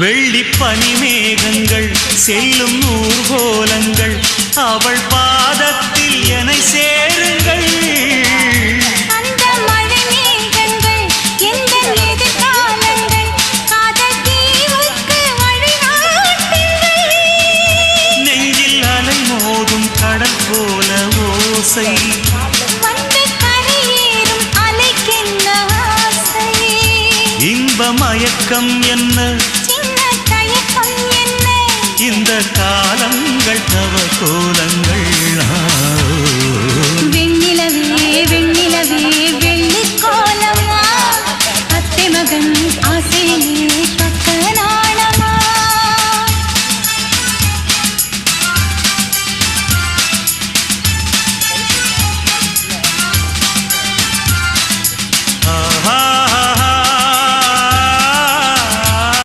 வெள்ளி பனிமேகங்கள் செல்லும் ஊர்கோலங்கள் அவள் பாதத்தில் என்னை சேருங்கள். அந்த மழை மேகங்கள் எந்த எதிர்காலங்கள் காதல் தீவுக்கு வழிகாட்டுங்கள். நெஞ்சில் அலை மோதும் கடல் போல ஓசை வந்து கரையேறும் அலைக்கென்ன ஆசை. இன்ப மயக்கம் என்ன சின்ன தயக்கம் என்ன இந்த காலங்கள் தவ கோல